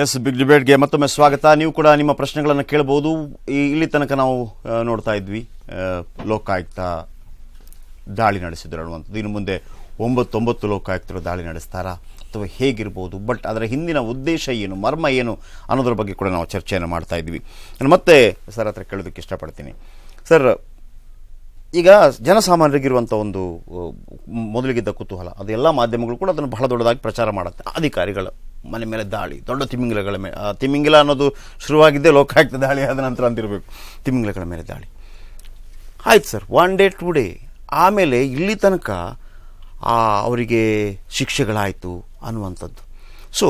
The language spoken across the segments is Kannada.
ಎಸ್, ಬಿಗ್ ಡಿಬೇಟ್ಗೆ ಮತ್ತೊಮ್ಮೆ ಸ್ವಾಗತ. ನೀವು ಕೂಡ ನಿಮ್ಮ ಪ್ರಶ್ನೆಗಳನ್ನು ಕೇಳಬಹುದು. ಇಲ್ಲಿ ತನಕ ನಾವು ನೋಡ್ತಾ ಇದ್ವಿ ಲೋಕಾಯುಕ್ತ ದಾಳಿ ನಡೆಸಿದ್ರು ಅನ್ನುವಂಥದ್ದು. ಇನ್ನು ಮುಂದೆ 9 ಲೋಕಾಯುಕ್ತರು ದಾಳಿ ನಡೆಸ್ತಾರಾ ಅಥವಾ ಹೇಗಿರ್ಬೋದು, ಬಟ್ ಅದರ ಹಿಂದಿನ ಉದ್ದೇಶ ಏನು, ಮರ್ಮ ಏನು ಅನ್ನೋದ್ರ ಬಗ್ಗೆ ಕೂಡ ನಾವು ಚರ್ಚೆಯನ್ನು ಮಾಡ್ತಾ ಇದ್ವಿ. ನಾನು ಮತ್ತೆ ಸರ್ ಹತ್ರ ಕೇಳೋದಕ್ಕೆ ಇಷ್ಟಪಡ್ತೀನಿ. ಸರ್, ಈಗ ಜನಸಾಮಾನ್ಯರಿಗಿರುವಂಥ ಒಂದು ಮೊದಲಿಗಿದ್ದ ಕುತೂಹಲ, ಅದು ಎಲ್ಲ ಮಾಧ್ಯಮಗಳು ಕೂಡ ಅದನ್ನು ಬಹಳ ದೊಡ್ಡದಾಗಿ ಪ್ರಚಾರ ಮಾಡುತ್ತೆ. ಅಧಿಕಾರಿಗಳು ಮನೆ ಮೇಲೆ ದಾಳಿ, ದೊಡ್ಡ ತಿಮಿಂಗಿಲಗಳ ಮೇಲೆ, ತಿಮಿಂಗಿಲ ಅನ್ನೋದು ಶುರುವಾಗಿದ್ದೇ ಲೋಕಾಯುಕ್ತ ದಾಳಿ ಆದ ನಂತರ ಅಂತಿರಬೇಕು. ತಿಮಿಂಗಿಲಗಳ ಮೇಲೆ ದಾಳಿ ಆಯ್ತು ಸರ್, 1 ಡೇ 2 ಡೇ ಆಮೇಲೆ ಇಲ್ಲಿ ತನಕ ಅವರಿಗೆ ಶಿಕ್ಷೆಗಳಾಯಿತು ಅನ್ನುವಂಥದ್ದು. ಸೊ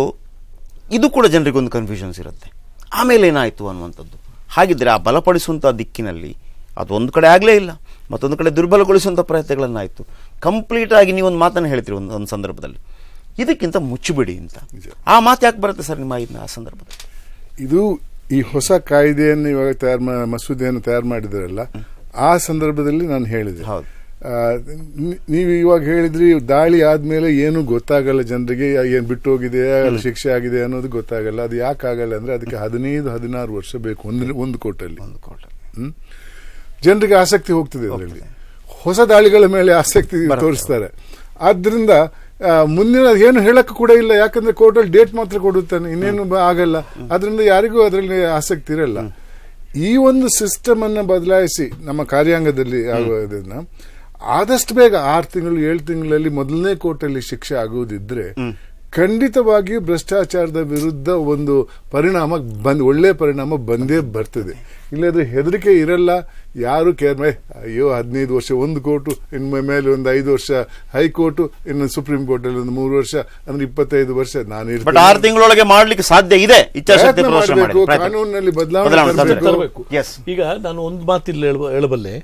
ಇದು ಕೂಡ ಜನರಿಗೊಂದು ಕನ್ಫ್ಯೂಷನ್ಸ್ ಇರುತ್ತೆ. ಆಮೇಲೆ ಏನಾಯಿತು ಅನ್ನುವಂಥದ್ದು. ಹಾಗಿದ್ದರೆ ಆ ಬಲಪಡಿಸುವಂಥ ದಿಕ್ಕಿನಲ್ಲಿ ಅದು ಒಂದು ಕಡೆ ಆಗಲೇ ಇಲ್ಲ, ಮತ್ತೊಂದು ಕಡೆ ದುರ್ಬಲಗೊಳಿಸುವಂಥ ಪ್ರಯತ್ನಗಳನ್ನಾಯಿತು. ಕಂಪ್ಲೀಟಾಗಿ ನೀವೊಂದು ಮಾತನ್ನು ಹೇಳ್ತೀರಿ ಒಂದು ಸಂದರ್ಭದಲ್ಲಿ, ಇದಕ್ಕಿಂತ ಮುಚ್ಚಿಬಿಡಿ ಅಂತ. ಆ ಮಾತು ಯಾಕೆ ಬರುತ್ತೆ ಸರ್ ನಿಮ್ಮ ಆ ಸಂದರ್ಭದಲ್ಲಿ? ಇದು ಈ ಹೊಸ ಕಾಯ್ದೆಯನ್ನು ಇವಾಗ ಮಸೂದೆಯನ್ನು ತಯಾರು ಮಾಡಿದ್ರಲ್ಲ, ಆ ಸಂದರ್ಭದಲ್ಲಿ ನಾನು ಹೇಳಿದೆ. ನೀವು ಇವಾಗ ಹೇಳಿದ್ರಿ ದಾಳಿ ಆದ್ಮೇಲೆ ಏನು ಗೊತ್ತಾಗಲ್ಲ ಜನರಿಗೆ, ಏನು ಬಿಟ್ಟು ಹೋಗಿದೆ, ಶಿಕ್ಷೆ ಆಗಿದೆ ಅನ್ನೋದು ಗೊತ್ತಾಗಲ್ಲ. ಅದು ಯಾಕೆ ಆಗಲ್ಲ ಅಂದ್ರೆ ಅದಕ್ಕೆ 15-16 ವರ್ಷ ಬೇಕು ಒಂದು ಕೋರ್ಟಲ್ಲಿ. ಜನರಿಗೆ ಆಸಕ್ತಿ ಹೋಗ್ತದೆ ಅದರಲ್ಲಿ, ಹೊಸ ದಾಳಿಗಳ ಮೇಲೆ ಆಸಕ್ತಿ ತೋರಿಸ್ತಾರೆ. ಆದ್ರಿಂದ ಮುಂದಿನ ಏನು ಹೇಳಕ್ಕೆ ಕೂಡ ಇಲ್ಲ, ಯಾಕಂದ್ರೆ ಕೋರ್ಟಲ್ಲಿ ಡೇಟ್ ಮಾತ್ರ ಕೊಡುತ್ತಾನೆ, ಇನ್ನೇನು ಆಗಲ್ಲ. ಅದರಿಂದ ಯಾರಿಗೂ ಅದರಲ್ಲಿ ಆಸಕ್ತಿ ಇರಲ್ಲ. ಈ ಒಂದು ಸಿಸ್ಟಮ್ ಅನ್ನು ಬದಲಾಯಿಸಿ ನಮ್ಮ ಕಾರ್ಯಾಂಗದಲ್ಲಿ ಆಗುವುದನ್ನ ಆದಷ್ಟು ಬೇಗ 6 ತಿಂಗಳು 7 ತಿಂಗಳಲ್ಲಿ ಮೊದಲನೇ ಕೋರ್ಟಲ್ಲಿ ಶಿಕ್ಷೆ ಆಗುವುದಿದ್ರೆ ಖಂಡಿತವಾಗಿಯೂ ಭ್ರಷ್ಟಾಚಾರದ ವಿರುದ್ಧ ಒಂದು ಪರಿಣಾಮ ಒಳ್ಳೆ ಪರಿಣಾಮ ಬಂದೇ ಬರ್ತದೆ. ಇಲ್ಲದ್ರೆ ಹೆದರಿಕೆ ಇರಲ್ಲ, ಯಾರು ಅಯ್ಯೋ 15 ವರ್ಷ ಒಂದು ಕೋರ್ಟು, ಇನ್ನು ಮೇಲೆ ಒಂದು 5 ವರ್ಷ ಹೈಕೋರ್ಟು, ಇನ್ನು ಸುಪ್ರೀಂ ಕೋರ್ಟ್ ಅಲ್ಲಿ ಒಂದು 3 ವರ್ಷ, ಅಂದ್ರೆ 25 ವರ್ಷ ನಾನು 6 ತಿಂಗಳೊಳಗೆ ಮಾಡ್ಲಿಕ್ಕೆ ಸಾಧ್ಯ ಇದೆ. ಕಾನೂನಿನಲ್ಲಿ ಬದಲಾವಣೆ ತರಬೇಕು. ಈಗ ನಾನು ಒಂದು ಮಾತಿಲ್ಲ ಹೇಳಬಲ್ಲೆ.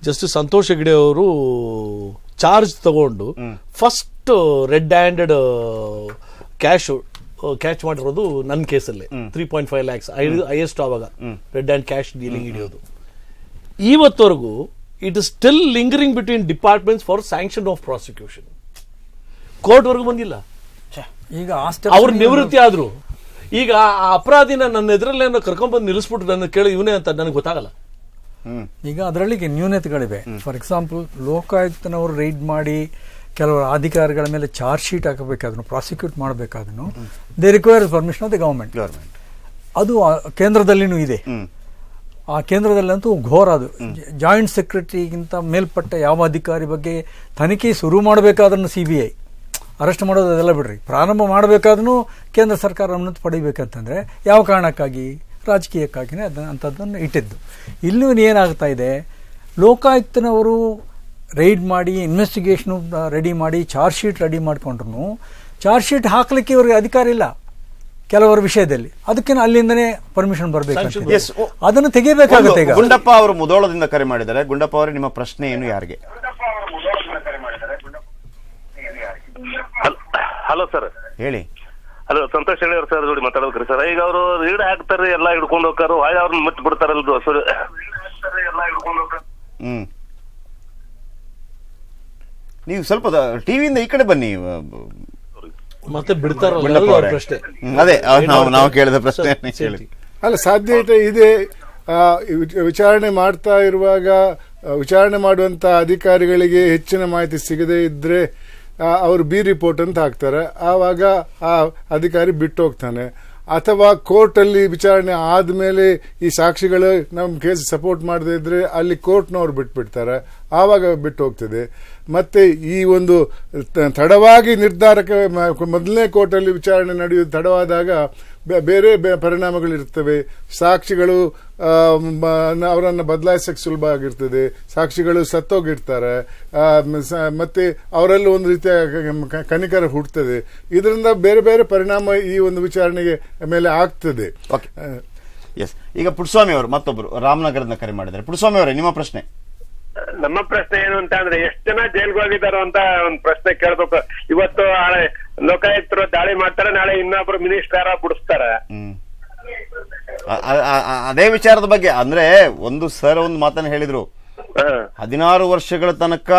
ಜಸ್ಟಿಸ್ ಸಂತೋಷ್ ಹೆಗ್ಡೆ ಅವರು ಚಾರ್ಜ್ ತಗೊಂಡು ಫಸ್ಟ್ ರೆಡ್ ಹ್ಯಾಂಡೆಡ್ ಕ್ಯಾಚ್ ಮಾಡಿರೋದು ನನ್ನ ಕೇಸಲ್ಲಿ 3.5 lakhs ಹೈಯೆಸ್ಟ್ ಆವಾಗ ರೆಡ್ ಹ್ಯಾಂಡ್ ಕ್ಯಾಶ್ ಡೀಲಿಂಗ್ ಹಿಡಿಯೋದು. ಇವತ್ತವರೆಗೂ it is still lingering between departments for sanction of prosecution. Court ವರೆಗೂ ಬಂದಿಲ್ಲ. ಈಗ ಅವ್ರ ನಿವೃತ್ತಿ ಆದ್ರು. ಈಗ ಆ ಅಪರಾಧಿನ ನನ್ನ ಎದುರಲ್ಲೇನೋ ಕರ್ಕೊಂಡ್ಬಂದು ನಿಲ್ಲಿಸ್ಬಿಟ್ಟು ನನ್ನ ಕೇಳಿ ಇವನೇ ಅಂತ ನನಗೆ ಗೊತ್ತಾಗಲ್ಲ. ಈಗ ಅದರಲ್ಲಿ ನ್ಯೂನತೆಗಳಿವೆ. ಫಾರ್ ಎಕ್ಸಾಂಪಲ್, ಲೋಕಾಯುಕ್ತನವರು ರೈಡ್ ಮಾಡಿ ಕೆಲವರು ಅಧಿಕಾರಿಗಳ ಮೇಲೆ ಚಾರ್ಜ್ ಶೀಟ್ ಹಾಕಬೇಕಾದ್ರೂ, ಪ್ರಾಸಿಕ್ಯೂಟ್ ಮಾಡಬೇಕಾದ್ರೂ they require permission of the government. ಅದು ಕೇಂದ್ರದಲ್ಲಿನೂ ಇದೆ. ಆ ಕೇಂದ್ರದಲ್ಲಂತೂ ಘೋರ. ಅದು ಜಾಯಿಂಟ್ ಸೆಕ್ರೆಟರಿಗಿಂತ ಮೇಲ್ಪಟ್ಟ ಯಾವ ಅಧಿಕಾರಿ ಬಗ್ಗೆ ತನಿಖೆ ಶುರು ಮಾಡಬೇಕಾದ್ರೂ CBI ಅರೆಸ್ಟ್ ಮಾಡೋದು ಅದೆಲ್ಲ ಬಿಡ್ರಿ, ಪ್ರಾರಂಭ ಮಾಡಬೇಕಾದ್ರೂ ಕೇಂದ್ರ ಸರ್ಕಾರ ಅನುಮತಿ ಪಡಿಬೇಕಂತಂದ್ರೆ ಯಾವ ಕಾರಣಕ್ಕಾಗಿ? ರಾಜಕೀಯಕ್ಕಾಗಿನೇ ಅಂಥದ್ದನ್ನು ಇಟ್ಟಿದ್ದು. ಇಲ್ಲೂ ಏನಾಗ್ತಾ ಇದೆ, ಲೋಕಾಯುಕ್ತನವರು ರೈಡ್ ಮಾಡಿ ಇನ್ವೆಸ್ಟಿಗೇಷನ್ ರೆಡಿ ಮಾಡಿ ಚಾರ್ಜ್ ಶೀಟ್ ರೆಡಿ ಮಾಡಿಕೊಂಡ್ರು ಚಾರ್ಜ್ ಶೀಟ್ ಹಾಕ್ಲಿಕ್ಕೆ ಇವರಿಗೆ ಅಧಿಕಾರ ಇಲ್ಲ ಕೆಲವರ ವಿಷಯದಲ್ಲಿ. ಅದಕ್ಕೆ ಅಲ್ಲಿಂದನೇ ಪರ್ಮಿಷನ್ ಬರಬೇಕು, ಅದನ್ನು ತೆಗಿಬೇಕಾಗುತ್ತೆ. ಈಗ ಗುಂಡಪ್ಪ ಅವರು ಮುಧೋಳದಿಂದ ಕರೆ ಮಾಡಿದ್ದಾರೆ. ಗುಂಡಪ್ಪ ಅವರೇ, ನಿಮ್ಮ ಪ್ರಶ್ನೆ ಏನು, ಯಾರಿಗೆ? Hello sir. ಹೇಳಿ. ಹಲೋ, ಸಂತೋಷ್ ಹೇಳಿ ಅವ್ರ ಸರ್ ಜೋಡಿ ಮಾತಾಡ್ಬೇಕ್ರಿ ಸರ್. ಈಗ ಅವರು ರೀಡ್ ಹಾಕ್ತಾರೆ, ಎಲ್ಲ ಹಿಡ್ಕೊಂಡು ಹೋಗ್ತಾರ, ಹಾಯ್ ಅವ್ರನ್ನ ಮುಚ್ಚಿ ಬಿಡ್ತಾರಲ್ದು ಸರ್. ನೀವು ಸ್ವಲ್ಪ ಟಿವಿಯಿಂದ ಈ ಕಡೆ ಬನ್ನಿ. ಮತ್ತೆ ಬಿಡ್ತಾರ ಪ್ರಶ್ನೆ. ಅದೇ ನಾವು ಕೇಳಿದ ಪ್ರಶ್ನೆ ಅಲ್ಲ, ಸಾಧ್ಯತೆ ಇದೆ. ವಿಚಾರಣೆ ಮಾಡ್ತಾ ಇರುವಾಗ ವಿಚಾರಣೆ ಮಾಡುವಂತ ಅಧಿಕಾರಿಗಳಿಗೆ ಹೆಚ್ಚಿನ ಮಾಹಿತಿ ಸಿಗದೇ ಇದ್ರೆ ಅವರು ಬಿ ರಿಪೋರ್ಟ್ ಅಂತ ಹಾಕ್ತಾರೆ. ಆವಾಗ ಆ ಅಧಿಕಾರಿ ಬಿಟ್ಟು ಹೋಗ್ತಾನೆ. ಅಥವಾ ಕೋರ್ಟಲ್ಲಿ ವಿಚಾರಣೆ ಆದ್ಮೇಲೆ ಈ ಸಾಕ್ಷಿಗಳು ನಮ್ಮ ಕೇಸ್ ಸಪೋರ್ಟ್ ಮಾಡದೇ ಇದ್ರೆ ಅಲ್ಲಿ ಕೋರ್ಟ್ನವ್ರು ಬಿಟ್ಬಿಡ್ತಾರೆ, ಆವಾಗ ಬಿಟ್ಟು ಹೋಗ್ತದೆ. ಮತ್ತೆ ಈ ಒಂದು ತಡವಾಗಿ ನಿರ್ಧಾರಕ್ಕೆ ಮೊದಲನೇ ಕೋರ್ಟಲ್ಲಿ ವಿಚಾರಣೆ ನಡೆಯುವುದು ತಡವಾದಾಗ ಬೇರೆ ಪರಿಣಾಮಗಳಿರ್ತವೆ. ಸಾಕ್ಷಿಗಳು ಅವರನ್ನು ಬದಲಾಯಿಸಕ್ಕೆ ಸುಲಭ ಆಗಿರ್ತದೆ, ಸಾಕ್ಷಿಗಳು ಸತ್ತೋಗಿರ್ತಾರೆ, ಮತ್ತೆ ಅವರಲ್ಲಿ ಒಂದು ರೀತಿಯ ಕನಿಕರ ಹುಟ್ಟುತ್ತದೆ. ಇದರಿಂದ ಬೇರೆ ಬೇರೆ ಪರಿಣಾಮ ಈ ಒಂದು ವಿಚಾರಣೆಗೆ ಮೇಲೆ ಆಗ್ತದೆ. ಈಗ ಪುಟ್ಟಸ್ವಾಮಿ ಅವರು ಮತ್ತೊಬ್ಬರು ರಾಮನಗರದ ಕರೆ ಮಾಡಿದ್ದಾರೆ. ಪುಟ್ಟಸ್ವಾಮಿ ಅವರೇ, ನಿಮ್ಮ ಪ್ರಶ್ನೆ. ನಮ್ಮ ಪ್ರಶ್ನೆ ಏನು ಅಂತ ಅಂದ್ರೆ, ಎಷ್ಟು ಜನ ಜೈಲ್ಗೆ ಹೋಗಿದಾರೋ ಅಂತ ಒಂದು ಪ್ರಶ್ನೆ ಕೇಳ್ಬೇಕು. ಇವತ್ತು ಲೋಕಾಯುಕ್ತರು ದಾಳಿ ಮಾಡ್ತಾರೆ, ನಾಳೆ ಇನ್ನೊಬ್ರು ಮಿನಿಸ್ಟರ್ ಬಿಡಿಸ್ತಾರ. ಅದೇ ವಿಚಾರದ ಬಗ್ಗೆ ಅಂದ್ರೆ ಒಂದು ಮಾತನ್ನ ಹೇಳಿದ್ರು, 16 ವರ್ಷಗಳ ತನಕ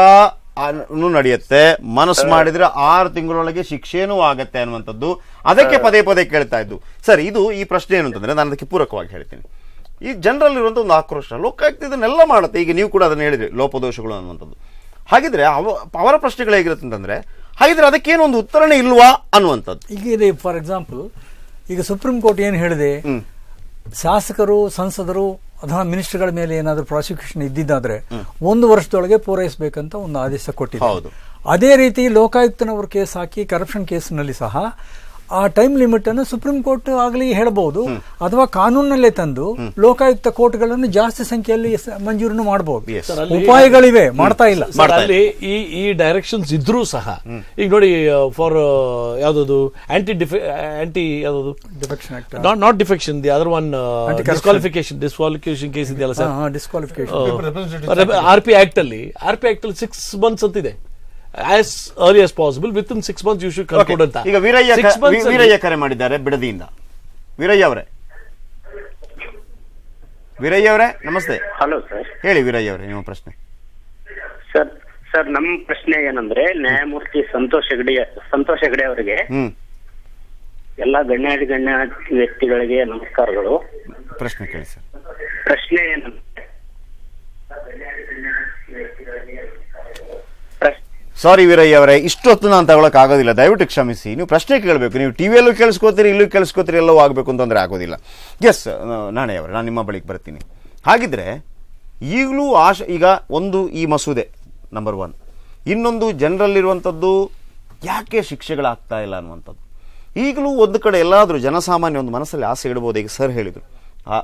ನಡೆಯುತ್ತೆ, ಮನಸ್ಸು ಮಾಡಿದ್ರೆ 6 ತಿಂಗಳೊಳಗೆ ಶಿಕ್ಷೆನೂ ಆಗತ್ತೆ ಅನ್ನುವಂಥದ್ದು ಅದಕ್ಕೆ ಪದೇ ಪದೇ ಕೇಳ್ತಾ ಇದ್ದು. ಸರ್, ಇದು ಈ ಪ್ರಶ್ನೆ ಏನು ಅಂತಂದ್ರೆ ನಾನು ಅದಕ್ಕೆ ಪೂರಕವಾಗಿ ಹೇಳ್ತೀನಿ. ಈ ಜನರಲ್ಲಿ ಇರುವಂಥ ಒಂದು ಆಕ್ರೋಶ, ಲೋಕಾಯುಕ್ತ ಇದನ್ನೆಲ್ಲ ಮಾಡುತ್ತೆ. ಈಗ ನೀವು ಕೂಡ ಅದನ್ನ ಹೇಳಿದ್ರಿ, ಲೋಪದೋಷಗಳು ಅನ್ನುವಂಥದ್ದು. ಹಾಗಿದ್ರೆ ಅವರ ಪ್ರಶ್ನೆಗಳು ಹೇಗಿರುತ್ತೆ ಅಂತಂದ್ರೆ, ಹಾಗಿದ್ರೆ ಅದಕ್ಕೇನು ಒಂದು ಉತ್ತರನೇ ಇಲ್ವಾ ಅನ್ನುವಂಥದ್ದು. ಈಗ ಇದೆ ಫಾರ್ ಎಕ್ಸಾಂಪಲ್, ಈಗ ಸುಪ್ರೀಂ ಕೋರ್ಟ್ ಏನು ಹೇಳಿದೆ, ಶಾಸಕರು, ಸಂಸದರು ಅಥವಾ ಮಿನಿಸ್ಟರ್ಗಳ ಮೇಲೆ ಏನಾದರೂ ಪ್ರಾಸಿಕ್ಯೂಷನ್ ಇದ್ದಿದ್ದಾದ್ರೆ 1 ವರ್ಷದೊಳಗೆ ಪೂರೈಸಬೇಕಂತ ಒಂದು ಆದೇಶ ಕೊಟ್ಟಿದೆ. ಅದೇ ರೀತಿ ಲೋಕಾಯುಕ್ತನವರು ಕೇಸ್ ಹಾಕಿ ಕರಪ್ಷನ್ ಕೇಸ್ನಲ್ಲಿ ಸಹ ಆ ಟೈಮ್ ಲಿಮಿಟ್ ಅನ್ನು ಸುಪ್ರೀಂ ಕೋರ್ಟ್ ಆಗಲಿ ಹೇಳಬಹುದು, ಅಥವಾ ಕಾನೂನಲ್ಲೇ ತಂದು ಲೋಕಾಯುಕ್ತ ಕೋರ್ಟ್ಗಳನ್ನು ಜಾಸ್ತಿ ಸಂಖ್ಯೆಯಲ್ಲಿ ಮಂಜೂರನ್ನು ಮಾಡಬಹುದು. ಉಪಾಯಗಳಿವೆ, ಮಾಡ್ತಾ ಇಲ್ಲ. ಅಲ್ಲಿ ಈ ಡೈರೆಕ್ಷನ್ಸ್ ಇದ್ರೂ ಸಹ ಈಗ ನೋಡಿ, ಫಾರ್ ಯಾವ್ದು ಆಂಟಿ ಯಾವ್ದು defection act, not defection, the other one disqualification case ಇದೆಯಲ್ಲ ಸರ್, ಡಿಸ್ಕ್ವಾಲಿಫಿಕೇಶನ್ RP ಆಕ್ಟ್ ಅಲ್ಲಿ 6 months ಅಂತಿದೆ. as early as possible, within 6 months you should conclude ಅಂತ. ಈಗ ವೀರಯ್ಯ ಕರೆ ಮಾಡಿದ್ದಾರೆ ಬಿಡದಿಯಿಂದ. ವೀರಯ್ಯ ಅವರೇ ನಮಸ್ತೆ. Hello sir. ಹೇಳಿ ವೀರಯ್ಯ ಅವರೇ, ನಿಮ್ಮ ಪ್ರಶ್ನೆ. ಸರ್ ನಮ್ಮ ಪ್ರಶ್ನೆ ಏನಂದ್ರೆ, ನ್ಯಾಯಮೂರ್ತಿ ಸಂತೋಷ್ ಹೆಗಡೆ ಅವರಿಗೆ ಎಲ್ಲಾ ಗಣ್ಯ ವ್ಯಕ್ತಿಗಳಿಗೆ ನಮಸ್ಕಾರಗಳು. ಪ್ರಶ್ನೆ ಕೇಳಿ ಸರ್. ಪ್ರಶ್ನೆ ಏನಂದ್ರೆ, ಸಾರಿ ವೀರಯ್ಯ ಅವರೇ, ಇಷ್ಟೊತ್ತು ನಾನು ತಗೊಳಕ್ ಆಗೋದಿಲ್ಲ, ದಯವಿಟ್ಟು ಕ್ಷಮಿಸಿ. ನೀವು ಪ್ರಶ್ನೆ ಕೇಳಬೇಕು. ನೀವು ಟಿವಿಯಲ್ಲೂ ಕೇಳಿಸ್ಕೋತೀರಿ, ಇಲ್ಲೂ ಕೇಳಿಸ್ಕೋತೀರಿ, ಎಲ್ಲವೂ ಆಗಬೇಕು ಅಂತಂದ್ರೆ ಆಗೋದಿಲ್ಲ. ಎಸ್ ನಾಣೆ ಅವರೇ, ನಾನು ನಿಮ್ಮ ಬಳಿಗೆ ಬರ್ತೀನಿ. ಹಾಗಿದ್ರೆ ಈಗಲೂ ಈಗ ಒಂದು ಈ ಮಸೂದೆ ನಂಬರ್ 1, ಇನ್ನೊಂದು ಜನರಲ್ಲಿರುವಂಥದ್ದು ಯಾಕೆ ಶಿಕ್ಷೆಗಳಾಗ್ತಾ ಇಲ್ಲ ಅನ್ನುವಂಥದ್ದು. ಈಗಲೂ ಒಂದು ಕಡೆ ಎಲ್ಲಾದರೂ ಜನಸಾಮಾನ್ಯ ಒಂದು ಮನಸ್ಸಲ್ಲಿ ಆಸೆ ಇಡ್ಬೋದು. ಈಗ ಸರ್ ಹೇಳಿದರು, ಆ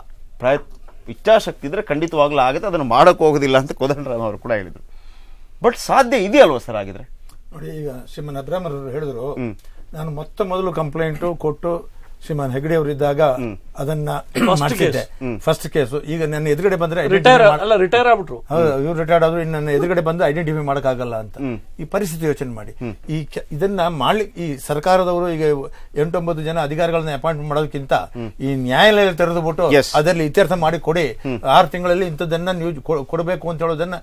ಇಚ್ಛಾಶಕ್ತಿ ಇದ್ರೆ ಖಂಡಿತವಾಗ್ಲೂ ಆಗುತ್ತೆ, ಅದನ್ನು ಮಾಡೋಕ್ಕೆ ಹೋಗೋದಿಲ್ಲ ಅಂತ ಕೋದಂಡರಾಮ್ ಅವರು ಕೂಡ ಹೇಳಿದರು. ಬಟ್ ಸಾಧ್ಯ ಇದೆಯಲ್ವ ಸರ್? ಆಗಿದ್ರೆ ನೋಡಿ, ಈಗ ಶ್ರೀಮಾನ್ ಅಬ್ರಾಮ್ ಅವರು ಹೇಳಿದ್ರು, ನಾನು ಮೊದಲು ಕಂಪ್ಲೇಂಟ್ ಕೊಟ್ಟು ಶ್ರೀಮಾನ್ ಹೆಗಡೆ ಅವರು ಇದ್ದಾಗ ಅದನ್ನ ಮಾಡಿಸಿದ್ದೆ, ಫಸ್ಟ್ ಕೇಸು. ಈಗ ನನ್ನ ಎದುರುಗಡೆ ಬಂದ್ರೆ ರಿಟೈರ್ ಆಗ್ಬಿಟ್ರು, ಇವ್ರು ರಿಟೈರ್ಡ್ ಆದ್ರು, ಇನ್ನು ನನ್ನ ಎದುರುಗಡೆ ಬಂದು ಐಡೆಂಟಿಫೈ ಮಾಡಕ್ಕಾಗಲ್ಲ ಅಂತ. ಈ ಪರಿಸ್ಥಿತಿ ಯೋಚನೆ ಮಾಡಿ. ಇದನ್ನ ಈ ಸರ್ಕಾರದವರು ಈಗ 8-9 ಜನ ಅಧಿಕಾರಿಗಳನ್ನ ಅಪಾಯಿಂಟ್ ಮಾಡೋದಕ್ಕಿಂತ ಈ ನ್ಯಾಯಾಲಯ ತೆರೆದು ಬಿಟ್ಟು ಅದರಲ್ಲಿ ಇತ್ಯರ್ಥ ಮಾಡಿ ಕೊಡಿ, 6 ತಿಂಗಳಲ್ಲಿ ಇಂಥದ್ದನ್ನ ನೀವು ಕೊಡಬೇಕು ಅಂತ ಹೇಳೋದನ್ನ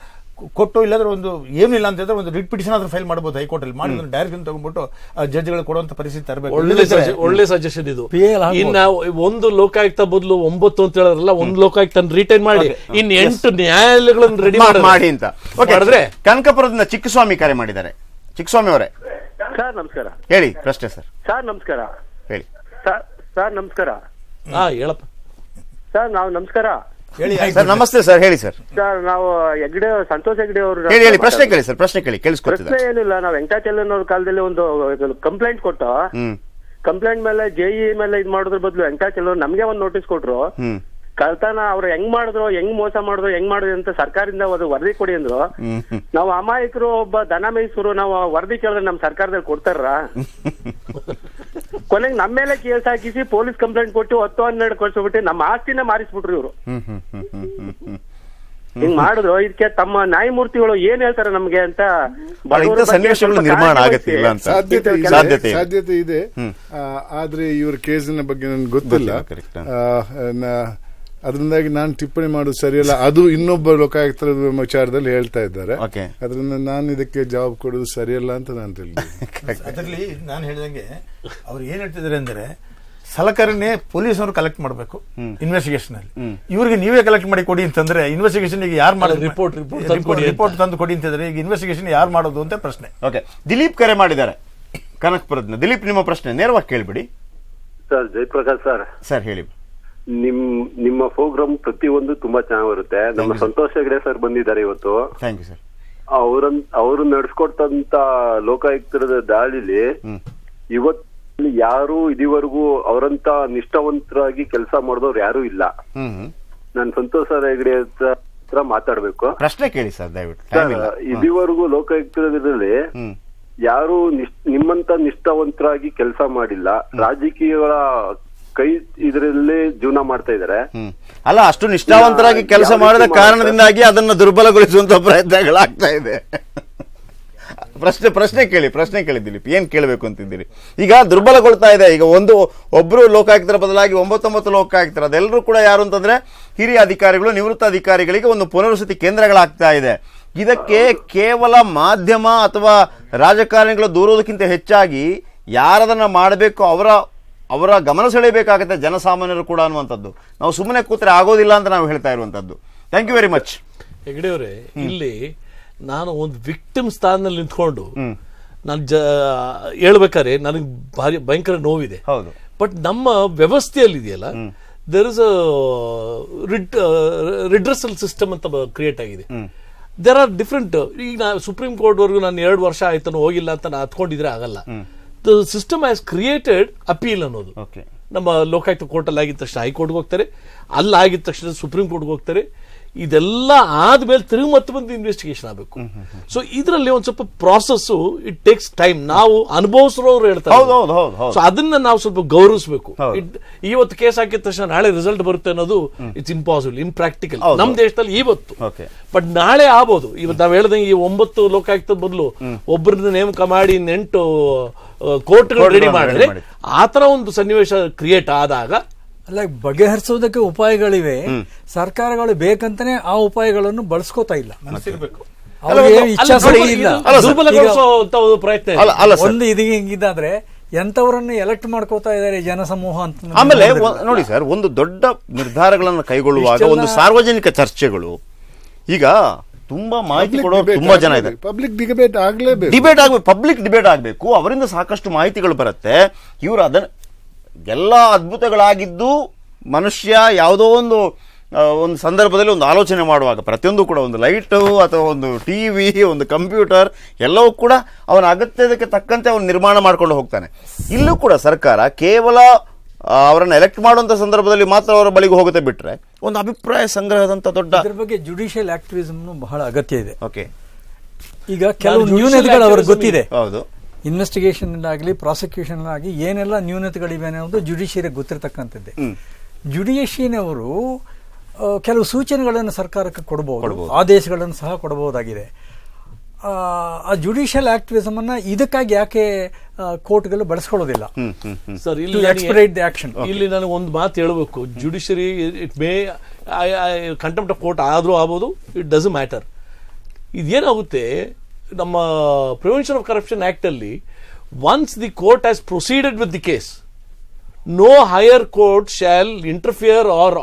ಕೊಟ್ಟು, ಇಲ್ಲಾಂದ್ರೆ ಒಂದು ಏನಿಲ್ಲ ಅಂತ ಹೇಳಿದ್ರೆ ಒಂದು ರಿಟ್ ಪಿಟಿಷನ್ ಆದ್ರೂ ಫೈಲ್ ಮಾಡಬಹುದು ಹೈಕೋರ್ಟ್ ಅಲ್ಲಿ. ಮಾಡಿದ್ರೆ ಡೈರೆಕ್ಷನ್ ತಗೊಂಡ್ಬಿಟ್ಟು ಜಡ್ಜ್ಗಳು ಕೊಡುವಂತ ಪರಿಸ್ಥಿತಿ ತರಬೇಕು. ಒಳ್ಳೆ ಸಜೆಷನ್ ಇದು. ಇನ್ನು ಒಂದು ಲೋಕಾಯುಕ್ತ ಬದಲು 9 ಅಂತ ಹೇಳಿದ್ರಲ್ಲ, ಒಂದು ಲೋಕಾಯುಕ್ತ ರಿಟೈನ್ ಮಾಡಿ ಇನ್ನು 8 ನ್ಯಾಯಾಲಯಗಳನ್ನು ರೆಡಿ ಮಾಡಿ ಅಂತ ಮಾಡಿದ್ರೆ. ಕನಕಪುರದಿಂದ ಚಿಕ್ಕಸ್ವಾಮಿ ಕರೆ ಮಾಡಿದ್ದಾರೆ. ಚಿಕ್ಕಸ್ವಾಮಿ ಅವರೇ ಸರ್ ನಮಸ್ಕಾರ. ಹೇಳಿ ಪ್ರಶ್ನೆ. ಸರ್ ನಮಸ್ಕಾರ. ಹೇಳಿ ಸರ್ ನಮಸ್ಕಾರ. ಹೇಳಪ್ಪ ಸರ್. ನಾವು ನಮಸ್ಕಾರ. ಸರ್ ನಮಸ್ತೆ ಸರ್, ಹೇಳಿ ಸರ್. ಸರ್ ನಾವು ಸಂತೋಷ್ ಹೆಗಡೆ ಅವರು ಹೇಳಿ ಪ್ರಶ್ನೆ ಕೇಳಿ ಸರ್. ಪ್ರಶ್ನೆ ಕೇಳಿ, ಕೇಳಿಸ್ಕೊಳ್ತಿದ್ದೆ. ಪ್ರಶ್ನೆ ಏನಿಲ್ಲ, ನಾವು ವೆಂಕಟಾಚಲನ್ ಅವ್ರ ಕಾಲದಲ್ಲಿ ಒಂದು ಕಂಪ್ಲೇಂಟ್ ಕೊಟ್ಟು, ಕಂಪ್ಲೇಂಟ್ ಮೇಲೆ JE ಮೇಲೆ ಇದ್ ಮಾಡೋದ್ರ ಬದಲು ವೆಂಕಟಾಚಲನ್ ನಮ್ಗೆ ಒಂದು ನೋಟಿಸ್ ಕೊಟ್ರು. ಕಳ್ತನ ಅವ್ರು ಹೆಂಗ್ ಮಾಡಿದ್ರು, ಹೆಂಗ್ ಮೋಸ ಮಾಡಿದ್ರು, ಹೆಂಗ್ ಮಾಡಿದ್ರು ಅಂತ ಸರ್ಕಾರದಿಂದ ವರದಿ ಕೊಡಿ ಅಂದ್ರು. ನಾವು ಅಮಾಯಕರು, ಒಬ್ಬ ದನ ಮೇಯಿಸರು, ನಾವು ವರದಿ ಕೇಳಿದ್ರೆ ನಮ್ ಸರ್ಕಾರದಲ್ಲಿ ಕೊಡ್ತಾರ? ಕೊನೆಗೆ ನಮ್ಮ ಮೇಲೆ ಕೇಸ್ ಹಾಕಿಸಿ ಪೊಲೀಸ್ ಕಂಪ್ಲೇಂಟ್ ಕೊಟ್ಟು 10-12 ಕೊಡ್ಸ್ಬಿಟ್ಟು ನಮ್ಮ ಆಸ್ತಿನ ಮಾರಿಸ್ಬಿಟ್ರು ಇವರು. ಹಿಂಗ್ ಮಾಡಿದ್ರು. ಇದಕ್ಕೆ ತಮ್ಮ ನ್ಯಾಯಮೂರ್ತಿಗಳು ಏನ್ ಹೇಳ್ತಾರೆ ನಮ್ಗೆ ಅಂತ ಸನ್ನಿವೇಶಗಳು ನಿರ್ಮಾಣ ಆಗತ್ತಿಲ್ಲ ಅಂತ ಸಾಧ್ಯತೆ ಇದೆ. ಆದ್ರೆ ಇವ್ರ ಕೇಸಿನ ಬಗ್ಗೆ ನನ್ಗೆ ಗೊತ್ತಿಲ್ಲ, ಅದರಿಂದಾಗಿ ನಾನು ಟಿಪ್ಪಣಿ ಮಾಡೋದು ಸರಿಯಲ್ಲ. ಅದು ಇನ್ನೊಬ್ಬ ಲೋಕಾಯುಕ್ತರ ವಿಚಾರದಲ್ಲಿ ಹೇಳ್ತಾ ಇದ್ದಾರೆ, ಅದರಿಂದ ನಾನು ಇದಕ್ಕೆ ಜವಾಬ್ ಕೊಡೋದು ಸರಿಯಲ್ಲ ಅಂತ ನಾನು ತಿಳಿದಿದ್ದೀನಿ. ಅದರಲ್ಲಿ ನಾನು ಹೇಳಿದಂಗೆ ಅವ್ರು ಏನ್ ಹೇಳ್ತಿದ್ದಾರೆ ಅಂದ್ರೆ, ಸಲಕರಣೆ ಪೊಲೀಸರು ಕಲೆಕ್ಟ್ ಮಾಡಬೇಕು ಇನ್ವೆಸ್ಟಿಗೇಷನ್ ಅಲ್ಲಿ. ಇವ್ರಿಗೆ ನೀವೇ ಕಲೆಕ್ಟ್ ಮಾಡಿ ಕೊಡಿ ಅಂತಂದ್ರೆ ಇನ್ವೆಸ್ಟಿಗೇಷನ್ ಈಗ ಯಾರು ಮಾಡೋದು? ರಿಪೋರ್ಟ್ ತಂದು ಕೊಡಿ ಅಂತಿದ್ರೆ ಈಗ ಇನ್ವೆಸ್ಟಿಗೇಷನ್ ಯಾರು ಮಾಡೋದು ಅಂತ ಪ್ರಶ್ನೆ. ಓಕೆ, ದಿಲೀಪ್ ಕರೆ ಮಾಡಿದ್ದಾರೆ ಕನಕಪುರದಿಂದ. ದಿಲೀಪ್, ನಿಮ್ಮ ಪ್ರಶ್ನೆ ನೇರವಾಗಿ ಕೇಳ್ಬಿಡಿ. Sir Jayaprakash sir. ಸರ್ ಹೇಳಿ. ನಿಮ್ಮ ಪ್ರೋಗ್ರಾಮ್ ಪ್ರತಿಯೊಂದು ತುಂಬಾ ಚೆನ್ನಾಗಿ ಬರುತ್ತೆ. ನಮ್ಮ ಸಂತೋಷ್ ಹೆಗಡೆ ಸರ್ ಬಂದಿದ್ದಾರೆ ಇವತ್ತು. Thank you sir. ಅವರು ನಡೆಸ್ಕೊಟ್ಟಂತ ಲೋಕಾಯುಕ್ತರದ ದಾಳಿಲಿ ಇವತ್ತು ಯಾರು ಇದುವರೆಗೂ ಅವರಂತ ನಿಷ್ಠಾವಂತರಾಗಿ ಕೆಲಸ ಮಾಡಿದವ್ರು ಯಾರು ಇಲ್ಲ. ನಾನು ಸಂತೋಷ್ ಹೆಗಡೆ ಹತ್ರ ಮಾತಾಡ್ಬೇಕು. ಪ್ರಶ್ನೆ ಕೇಳಿ ಸರ್ ದಯವಿಟ್ಟು. ಇದುವರೆಗೂ ಲೋಕಾಯುಕ್ತರಲ್ಲಿ ಯಾರು ನಿಮ್ಮಂತ ನಿಷ್ಠಾವಂತರಾಗಿ ಕೆಲಸ ಮಾಡಿಲ್ಲ. ರಾಜಕೀಯಗಳ ಕೈ ಇದರಲ್ಲೇ ಜೀವನ ಮಾಡ್ತಾ ಇದಾರೆ. ಅಲ್ಲ, ಅಷ್ಟು ನಿಷ್ಠಾವಂತರಾಗಿ ಕೆಲಸ ಮಾಡಿದ ಕಾರಣದಿಂದಾಗಿ ಅದನ್ನು ದುರ್ಬಲಗೊಳಿಸುವಂತ ಪ್ರಯತ್ನಗಳಾಗ್ತಾ ಇದೆ. ಪ್ರಶ್ನೆ ಕೇಳಿ ದಿಲೀಪ್, ಏನ್ ಕೇಳಬೇಕು ಅಂತಿದ್ದೀರಿ? ಈಗ ದುರ್ಬಲಗೊಳ್ತಾ ಇದೆ. ಈಗ ಒಬ್ರು ಲೋಕಾಯುಕ್ತರ ಬದಲಾಗಿ 9 ಲೋಕಾಯುಕ್ತರು, ಅದೆಲ್ಲರೂ ಕೂಡ ಯಾರು ಅಂತಂದ್ರೆ ಹಿರಿಯ ಅಧಿಕಾರಿಗಳು, ನಿವೃತ್ತ ಅಧಿಕಾರಿಗಳಿಗೆ ಒಂದು ಪುನರ್ವಸತಿ ಕೇಂದ್ರಗಳಾಗ್ತಾ ಇದೆ. ಇದಕ್ಕೆ ಕೇವಲ ಮಾಧ್ಯಮ ಅಥವಾ ರಾಜಕಾರಣಿಗಳು ದೂರೋದಕ್ಕಿಂತ ಹೆಚ್ಚಾಗಿ ಯಾರದನ್ನ ಮಾಡಬೇಕು ಅವರ ಗಮನ ಸೆಳೆಯಬೇಕಾಗುತ್ತೆ ಜನಸಾಮಾನ್ಯರು ಕೂಡ ಅನ್ನುವಂಥದ್ದು. ನಾವು ಸುಮ್ಮನೆ ಕೂತ್ರೆ ಆಗೋದಿಲ್ಲ ಅಂತ ನಾವು ಹೇಳ್ತಾ ಇರುವಂತದ್ದು. Thank you very much. Hegde ಅವರೇ, ಇಲ್ಲಿ ನಾನು ಒಂದು ವಿಕ್ಟಿಮ್ ಸ್ಥಾನದಲ್ಲಿ ನಿಂತ್ಕೊಂಡು ನಾನು ಹೇಳ್ಬೇಕಾದ್ರೆ ನನಗೆ ಭಾರಿ ಭಯಂಕರ ನೋವಿದೆ. ಹೌದು. ಬಟ್ ನಮ್ಮ ವ್ಯವಸ್ಥೆಯಲ್ಲಿ ಇದೆಯಲ್ಲ, ದೇರ್ ಇಸ್ ರಿಡ್ರೆಸಲ್ ಸಿಸ್ಟಮ್ ಅಂತ ಕ್ರಿಯೇಟ್ ಆಗಿದೆ. There are different. ಈಗ ನಾನು ಸುಪ್ರೀಂ ಕೋರ್ಟ್ ವರ್ಗು ನಾನು 2 ವರ್ಷ ಆಯ್ತಾನು ಹೋಗಿಲ್ಲ ಅಂತ ನಾನು ಹತ್ಕೊಂಡಿದ್ರೆ ಆಗಲ್ಲ. The system has created appeal ಅನ್ನೋದು. ನಮ್ಮ ಲೋಕಾಯುಕ್ತ ಕೋರ್ಟ್ ಅಲ್ಲಿ ಆಗಿದ ತಕ್ಷಣ ಹೈಕೋರ್ಟ್ಗೆ ಹೋಗ್ತಾರೆ, ಅಲ್ಲಿ ಆಗಿದ ತಕ್ಷಣ ಸುಪ್ರೀಂ ಕೋರ್ಟ್ಗೆ ಹೋಗ್ತಾರೆ. ಇದೆಲ್ಲ ಆದ್ಮೇಲೆ ತಿರುಗಿ ಮತ್ತೆ ಬಂದು ಇನ್ವೆಸ್ಟಿಗೇಷನ್ ಆಗಬೇಕು. ಸೊ ಇದರಲ್ಲಿ ಒಂದ್ ಸ್ವಲ್ಪ ಪ್ರಾಸೆಸ್ ಇಟ್ ಟೇಕ್ಸ್ ಟೈಮ್. ನಾವು ಅನುಭವಿಸೋರು ಹೇಳ್ತಾರೆ, ಸೊ ಅದನ್ನ ನಾವು ಸ್ವಲ್ಪ ಗೌರವಿಸಬೇಕು. ಇವತ್ತು ಕೇಸ್ ಹಾಕಿದ ತಕ್ಷಣ ನಾಳೆ ರಿಸಲ್ಟ್ ಬರುತ್ತೆ ಅನ್ನೋದು ಇಟ್ಸ್ ಇಂಪಾಸಿಬಲ್, ಇಂಪ್ರಾಕ್ಟಿಕಲ್ ನಮ್ಮ ದೇಶದಲ್ಲಿ ಇವತ್ತು. ಬಟ್ ನಾಳೆ ಆಗ್ಬೋದು. ಇವತ್ತು ನಾವ್ ಹೇಳ್ದಂಗೆ ಈ 9 ಲೋಕಾಯುಕ್ತದ ಬದಲು ಒಬ್ಬರನ್ನ ನೇಮಕ ಮಾಡಿ 8 ಕೋರ್ಟ್ಗಳು ರೆಡಿ ಮಾಡಿದ್ರೆ ಆತರ ಒಂದು ಸನ್ನಿವೇಶ ಕ್ರಿಯೇಟ್ ಆದಾಗ ಅಲ್ಲ, ಬಗೆಹರಿಸೋದಕ್ಕೆ ಉಪಾಯಗಳಿವೆ. ಸರ್ಕಾರಗಳು ಬೇಕಂತಾನೆ ಆ ಉಪಾಯಗಳನ್ನು ಬಳಸ್ಕೋತಾ ಇಲ್ಲ. ಪ್ರಯತ್ನ ಒಂದು ಇದೀಗ ಹಿಂಗಿದ್ದಾದ್ರೆ ಎಂತವರನ್ನು ಎಲೆಕ್ಟ್ ಮಾಡ್ಕೋತಾ ಇದ್ದಾರೆ ಜನಸಮೂಹ ಅಂತ. ಆಮೇಲೆ ನೋಡಿ ಸರ್, ಒಂದು ದೊಡ್ಡ ನಿರ್ಧಾರಗಳನ್ನು ಕೈಗೊಳ್ಳುವಾಗ ಒಂದು ಸಾರ್ವಜನಿಕ ಚರ್ಚೆಗಳು, ಈಗ ತುಂಬಾ ಮಾಹಿತಿ ಕೊಡೋರು ತುಂಬಾ ಜನ ಇದೆ. ಪಬ್ಲಿಕ್ ಡಿಬೇಟ್ ಆಗ್ಲೇಬೇಕು, ಪಬ್ಲಿಕ್ ಡಿಬೇಟ್ ಆಗಬೇಕು. ಅವರಿಂದ ಸಾಕಷ್ಟು ಮಾಹಿತಿಗಳು ಬರುತ್ತೆ. ಇವರು ಅದನ್ನ ಎಲ್ಲ ಅದ್ಭುತಗಳಾಗಿದ್ದು ಮನುಷ್ಯ ಯಾವುದೋ ಒಂದು ಸಂದರ್ಭದಲ್ಲಿ ಒಂದು ಆಲೋಚನೆ ಮಾಡುವಾಗ ಪ್ರತಿಯೊಂದು ಕೂಡ ಒಂದು ಲೈಟು ಅಥವಾ ಒಂದು ಟಿವಿ, ಒಂದು ಕಂಪ್ಯೂಟರ್ ಎಲ್ಲವೂ ಕೂಡ ಅವನ ಅಗತ್ಯಕ್ಕೆ ತಕ್ಕಂತೆ ಅವನು ನಿರ್ಮಾಣ ಮಾಡ್ಕೊಂಡು ಹೋಗ್ತಾನೆ. ಇಲ್ಲೂ ಕೂಡ ಸರ್ಕಾರ ಕೇವಲ ಅವರನ್ನು ಎಲೆಕ್ಟ್ ಮಾಡುವಂತ ಸಂದರ್ಭದಲ್ಲಿ ಮಾತ್ರ ಅವರ ಬಳಿಗೆ ಹೋಗುತ್ತೆ ಬಿಟ್ರೆ ಒಂದು ಅಭಿಪ್ರಾಯ ಸಂಗ್ರಹದಂತ ದೊಡ್ಡ ಇದ್ರ ಬಗ್ಗೆ ಜುಡಿಷಿಯಲ್ ಆಕ್ಟಿವಿಸಮ್ ಬಹಳ ಅಗತ್ಯ ಇದೆ. ಓಕೆ, ಈಗ ಕೆಲವು ನ್ಯೂನತೆಗಳು ಅವ್ರಿಗೆ ಗೊತ್ತಿದೆ. ಹೌದು, ಇನ್ವೆಸ್ಟಿಗೇಷನ್ ಆಗಲಿ ಪ್ರಾಸಿಕ್ಯೂಷನ್ ಆಗಿ ಏನೆಲ್ಲ ನ್ಯೂನತೆಗಳಿವೆ ಅನ್ನೋದು ಜುಡಿಷಿಯರಿಗೆ ಗೊತ್ತಿರತಕ್ಕಂಥದ್ದೇ. ಜುಡಿಷಿಯನವರು ಕೆಲವು ಸೂಚನೆಗಳನ್ನು ಸರ್ಕಾರಕ್ಕೆ ಕೊಡಬಹುದು, ಆದೇಶಗಳನ್ನು ಸಹ ಕೊಡಬಹುದಾಗಿದೆ. ಆ ಜುಡಿಷಿಯಲ್ ಆಕ್ಟಿವಿಸಮ್ ಅನ್ನ ಇದಕ್ಕಾಗಿ ಯಾಕೆ ಕೋರ್ಟ್ಗಳು ಬಳಸ್ಕೊಳ್ಳೋದಿಲ್ಲ ಸರ್? ಇಲ್ಲಿ ನನಗೆ ಒಂದು ಮಾತು ಹೇಳಬೇಕು. Judiciary it may contempt of court ಆದ್ರೂ ಆಗ್ಬೋದು, ಇಟ್ ಡಸಂಟ್ ಮ್ಯಾಟರ್. ಇದೇನಾಗುತ್ತೆ, ನಮ್ಮ ಪ್ರಿವೆನ್ಷನ್ ಆಫ್ ಕರಪ್ಷನ್ ಆಕ್ಟ್ ಅಲ್ಲಿ once the court has proceeded with the case, no higher court shall interfere or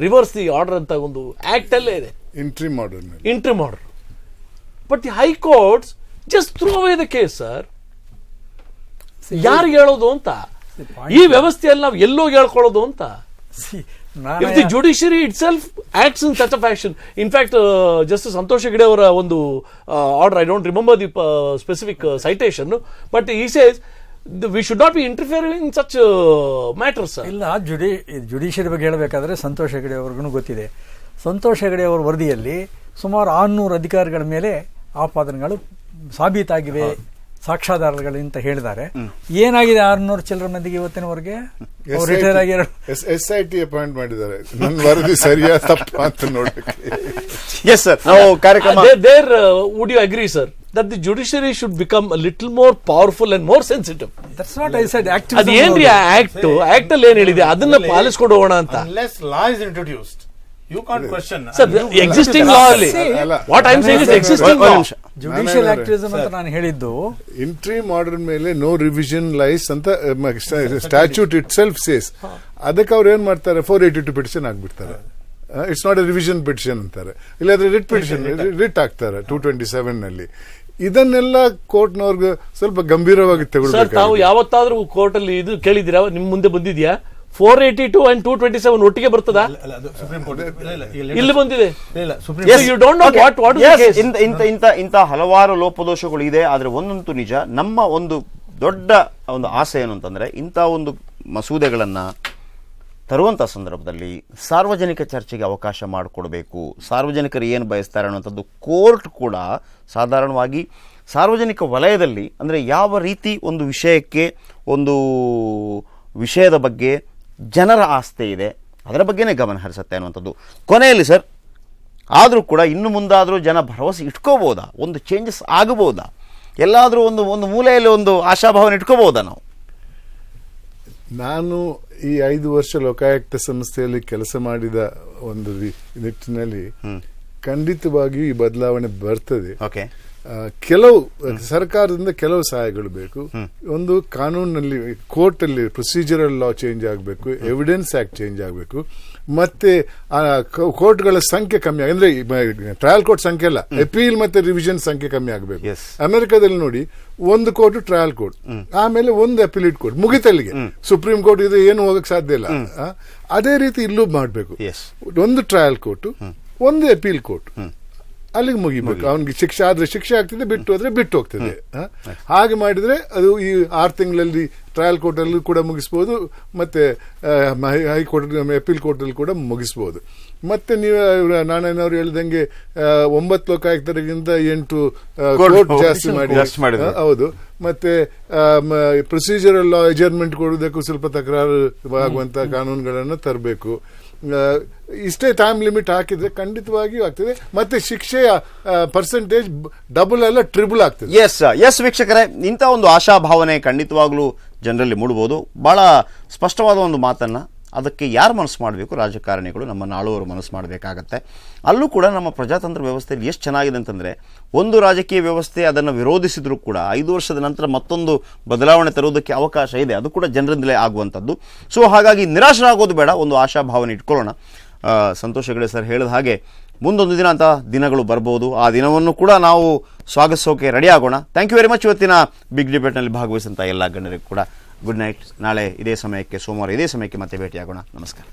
reverse the order ಅಂತ ಒಂದು ಆಕ್ಟ್ ಅಲ್ಲೇ ಇದೆ, interim order. But the high courts just throw away the case. Sir, ಯಾರಿಗೆ ಹೇಳೋದು ಅಂತ ಈ ವ್ಯವಸ್ಥೆಯಲ್ಲಿ ನಾವು ಎಲ್ಲೋ ಹೇಳ್ಕೊಳ್ಳೋದು ಅಂತ? If the judiciary itself acts in such a fashion, in fact, Justice Santosh Hegde ಅವರ ಒಂದು order, I don't remember the specific citation, but he says we should not be interfering in such matters. ಇಲ್ಲ, ಜುಡಿಷಿಯರಿ ಬಗ್ಗೆ ಹೇಳಬೇಕಾದ್ರೆ ಸಂತೋಷ್ ಹೆಗಡೆ ಅವ್ರಿಗೂ ಗೊತ್ತಿದೆ. ಸಂತೋಷ್ ಹೆಗಡೆ ಅವರ ವರದಿಯಲ್ಲಿ ಸುಮಾರು 600 ಅಧಿಕಾರಿಗಳ ಮೇಲೆ ಆಪಾದನೆಗಳು ಸಾಬೀತಾಗಿವೆ, ಸಾಕ್ಷ್ಯಾಧಾರಗಳು ಅಂತ ಹೇಳಿದ್ದಾರೆ. ಏನಾಗಿದೆ 600 ಚಿಲ್ಲರ ಮಂದಿಗೆ ಇವತ್ತಿನವರೆಗೆ? ರಿಟೈರ್ ಆಗಿರೋ SIT ಅಪಾಯಿಂಟ್ ಮಾಡಿದ್ದಾರೆ. ನನ್ನ ವರದಿ ಸರಿಯಾ ತಪ್ಪಾ ಅಂತ ನೋಡಕ್ಕೆ. ಎಸ್ ಸರ್, ನಾವು ಕಾರ್ಯಕ್ರಮ there would you agree sir that the judiciary should become a little more powerful and more sensitive? That's what I said. ಅದು ಏನ್ರಿ ಆಕ್ಟ್ ಅಲ್ಲಿ ಏನ್ ಹೇಳಿದೆ ಅದನ್ನ ಪಾಲಿಸ್ಕೊಂಡು ಹೋಗೋಣ ಅಂತ. Unless law is introduced, you can't question. Sir, existing law ಅಲ್ಲಿ what I'm saying is existing law. Judicial activism ಅಂತ ನಾನು ಹೇಳಿದ್ದು ಇಂಟ್ರಿಮ್ ಆರ್ಡರ್ ಮೇಲೆ ನೋ ರಿವಿಷನ್ ಲೈಸ್ ಅಂತ ಸ್ಟ್ಯಾಚ್ಯೂಟ್ ಇಟ್ ಸೆಲ್ಫ್ ಸೇಸ್. ಅದಕ್ಕೆ ಅವ್ರು ಏನ್ ಮಾಡ್ತಾರೆ, 482 ಪಿಟಿಷನ್ ಆಗ್ಬಿಡ್ತಾರೆ. It's not A revision petition ಅಂತಾರೆ, ಇಲ್ಲಾಂದ್ರೆ ರಿಟ್ ಪಿಟಿಷನ್ ರಿಟ್ ಆಗ್ತಾರೆ 227 ನಲ್ಲಿ. ಇದನ್ನೆಲ್ಲ ಕೋರ್ಟ್ನವ್ರಿಗೆ ಸ್ವಲ್ಪ ಗಂಭೀರವಾಗಿ ತಗೊಳ್ಬೇಕು. ತಾವು ಯಾವತ್ತಾದ್ರೂ ಕೋರ್ಟ್ ಅಲ್ಲಿ ಇದು ಕೇಳಿದಿರಾ? ನಿಮ್ ಮುಂದೆ ಬಂದಿದ್ಯಾ 482 and 227 ಒಟ್ಟಿಗೆ ಬರ್ತದಾ? ಇಲ್ಲಿ ಬಂದಿದೆ. ಇಂಥ ಹಲವಾರು ಲೋಪದೋಷಗಳು ಇದೆ. ಆದ್ರೆ ಒಂದಂತೂ ನಿಜ, ನಮ್ಮ ಒಂದು ದೊಡ್ಡ ಒಂದು ಆಸೆ ಏನು ಅಂತಂದ್ರೆ, ಇಂಥ ಒಂದು ಮಸೂದೆಗಳನ್ನ ತರುವಂಥ ಸಂದರ್ಭದಲ್ಲಿ ಸಾರ್ವಜನಿಕ ಚರ್ಚೆಗೆ ಅವಕಾಶ ಮಾಡಿಕೊಡ್ಬೇಕು. ಸಾರ್ವಜನಿಕರು ಏನು ಬಯಸ್ತಾರೆ ಅನ್ನುವಂಥದ್ದು ಕೋರ್ಟ್ ಕೂಡ ಸಾಧಾರಣವಾಗಿ ಸಾರ್ವಜನಿಕ ವಲಯದಲ್ಲಿ, ಅಂದರೆ ಯಾವ ರೀತಿ ಒಂದು ವಿಷಯಕ್ಕೆ, ಒಂದು ವಿಷಯದ ಬಗ್ಗೆ ಜನರ ಆಸ್ಥೆ ಇದೆ, ಅದರ ಬಗ್ಗೆನೇ ಗಮನ ಹರಿಸುತ್ತೆ ಅನ್ನುವಂಥದ್ದು. ಕೊನೆಯಲ್ಲಿ ಸರ್, ಆದರೂ ಕೂಡ ಇನ್ನು ಮುಂದಾದರೂ ಜನ ಭರವಸೆ ಇಟ್ಕೋಬೋದಾ? ಒಂದು ಚೇಂಜಸ್ ಆಗಬಹುದಾ? ಎಲ್ಲಾದರೂ ಒಂದು ಮೂಲೆಯಲ್ಲಿ ಒಂದು ಆಶಾಭಾವನೆ ಇಟ್ಕೋಬಹುದಾ ನಾವು? ನಾನು ಈ 5 ವರ್ಷ ಲೋಕಾಯುಕ್ತ ಸಂಸ್ಥೆಯಲ್ಲಿ ಕೆಲಸ ಮಾಡಿದ ಒಂದು ನಿಟ್ಟಿನಲ್ಲಿ ಖಂಡಿತವಾಗಿಯೂ ಈ ಬದಲಾವಣೆ ಬರ್ತದೆ. ಓಕೆ, ಕೆಲವು ಸರ್ಕಾರದಿಂದ ಕೆಲವು ಸಹಾಯಗಳು ಬೇಕು. ಒಂದು ಕಾನೂನಲ್ಲಿ, ಕೋರ್ಟ್ ಅಲ್ಲಿ ಪ್ರೊಸೀಜರಲ್ ಲಾ ಚೇಂಜ್ ಆಗಬೇಕು, ಎವಿಡೆನ್ಸ್ ಆಕ್ಟ್ ಚೇಂಜ್ ಆಗಬೇಕು, ಮತ್ತೆ ಕೋರ್ಟ್ಗಳ ಸಂಖ್ಯೆ ಕಮ್ಮಿ ಅಂದ್ರೆ ಟ್ರಯಲ್ ಕೋರ್ಟ್ ಸಂಖ್ಯೆ ಅಲ್ಲ, ಅಪೀಲ್ ಮತ್ತೆ ರಿವಿಷನ್ ಸಂಖ್ಯೆ ಕಮ್ಮಿ ಆಗಬೇಕು. ಅಮೆರಿಕದಲ್ಲಿ ನೋಡಿ, ಒಂದು ಕೋರ್ಟ್ ಟ್ರಯಲ್ ಕೋರ್ಟ್, ಆಮೇಲೆ ಒಂದು ಅಪೀಲೇಟ್ ಕೋರ್ಟ್, ಮುಗಿತಲ್ಲಿಗೆ ಸುಪ್ರೀಂ ಕೋರ್ಟ್ ಇದು ಏನು ಹೋಗಕ್ ಸಾಧ್ಯ ಇಲ್ಲ. ಅದೇ ರೀತಿ ಇಲ್ಲೂ ಮಾಡಬೇಕು. ಒಂದು ಟ್ರಯಲ್ ಕೋರ್ಟ್, ಒಂದು ಅಪೀಲ್ ಕೋರ್ಟ್, ಅಲ್ಲಿಗೆ ಮುಗಿಬೇಕು. ಅವನಿಗೆ ಶಿಕ್ಷೆ ಆದ್ರೆ ಶಿಕ್ಷೆ ಆಗ್ತದೆ, ಬಿಟ್ಟು ಹೋದ್ರೆ ಬಿಟ್ಟು ಹೋಗ್ತದೆ. ಹಾಗೆ ಮಾಡಿದ್ರೆ ಅದು ಈ 6 ತಿಂಗಳಲ್ಲಿ ಟ್ರಯಲ್ ಕೋರ್ಟ್ ಅಲ್ಲಿ ಕೂಡ ಮುಗಿಸಬಹುದು, ಮತ್ತೆ ಹೈಕೋರ್ಟ್ ಅಪೀಲ್ ಕೋರ್ಟ್ ಅಲ್ಲಿ ಕೂಡ ಮುಗಿಸಬಹುದು. ಮತ್ತೆ ನೀವು ನಾರಾಯಣವ್ರು ಹೇಳಿದಂಗೆ 9 ಲೋಕಾಯುಕ್ತರಿಗಿಂತ 8 ಕೋರ್ಟ್ ಜಾಸ್ತಿ ಮಾಡಿ. ಹೌದು. ಮತ್ತೆ ಪ್ರೊಸೀಜರಲ್ ಲಾ ಅಡ್ಜರ್ನ್ಮೆಂಟ್ ಕೊಡುವುದಕ್ಕೂ ಸ್ವಲ್ಪ ತಕರಾರು ಆಗುವಂತ ಕಾನೂನುಗಳನ್ನು ತರಬೇಕು. ಇಷ್ಟೇ ಟೈಮ್ ಲಿಮಿಟ್ ಹಾಕಿದ್ರೆ ಖಂಡಿತವಾಗಿಯೂ ಆಗ್ತದೆ. ಮತ್ತೆ ಶಿಕ್ಷೆಯ ಪರ್ಸೆಂಟೇಜ್ ಡಬಲ್ ಅಲ್ಲ ಟ್ರಿಬಲ್ ಆಗ್ತದೆ. ಎಸ್ ವೀಕ್ಷಕರೇ, ಇಂಥ ಒಂದು ಆಶಾಭಾವನೆ ಖಂಡಿತವಾಗ್ಲೂ ಜನರಲ್ಲಿ ಮೂಡಬಹುದು. ಬಹಳ ಸ್ಪಷ್ಟವಾದ ಒಂದು ಮಾತನ್ನ, ಅದಕ್ಕೆ ಯಾರು ಮನಸ್ಸು ಮಾಡಬೇಕು? ರಾಜಕಾರಣಿಗಳು, ನಮ್ಮ ನಾಳುವರು ಮನಸ್ಸು ಮಾಡಬೇಕಾಗತ್ತೆ. ಅಲ್ಲೂ ಕೂಡ ನಮ್ಮ ಪ್ರಜಾತಂತ್ರ ವ್ಯವಸ್ಥೆಯಲ್ಲಿ ಎಷ್ಟು ಚೆನ್ನಾಗಿದೆ ಅಂತಂದರೆ, ಒಂದು ರಾಜಕೀಯ ವ್ಯವಸ್ಥೆ ಅದನ್ನು ವಿರೋಧಿಸಿದ್ರು ಕೂಡ 5 ವರ್ಷದ ನಂತರ ಮತ್ತೊಂದು ಬದಲಾವಣೆ ತರುವುದಕ್ಕೆ ಅವಕಾಶ ಇದೆ. ಅದು ಕೂಡ ಜನರಿಂದಲೇ ಆಗುವಂಥದ್ದು. ಸೊ ಹಾಗಾಗಿ ನಿರಾಶರಾಗೋದು ಬೇಡ, ಒಂದು ಆಶಾಭಾವನೆ ಇಟ್ಕೊಳ್ಳೋಣ. ಸಂತೋಷ್ ಹೆಗಡೆ ಸರ್ ಹೇಳಿದ ಹಾಗೆ ಮುಂದೊಂದು ದಿನ ಅಂತ ದಿನಗಳು ಬರ್ಬೋದು. ಆ ದಿನವನ್ನು ಕೂಡ ನಾವು ಸ್ವಾಗತಿಸೋಕೆ ರೆಡಿ ಆಗೋಣ. Thank you very much. ಇವತ್ತಿನ ಬಿಗ್ ಡಿಬೇಟ್ನಲ್ಲಿ ಭಾಗವಹಿಸಿದಂಥ ಎಲ್ಲ ಗಣ್ಯರಿಗೂ ಕೂಡ ಗುಡ್ ನೈಟ್. ನಾಳೆ ಇದೇ ಸಮಯಕ್ಕೆ, ಸೋಮವಾರ ಇದೇ ಸಮಯಕ್ಕೆ ಮತ್ತೆ ಭೇಟಿಯಾಗೋಣ. ನಮಸ್ಕಾರ.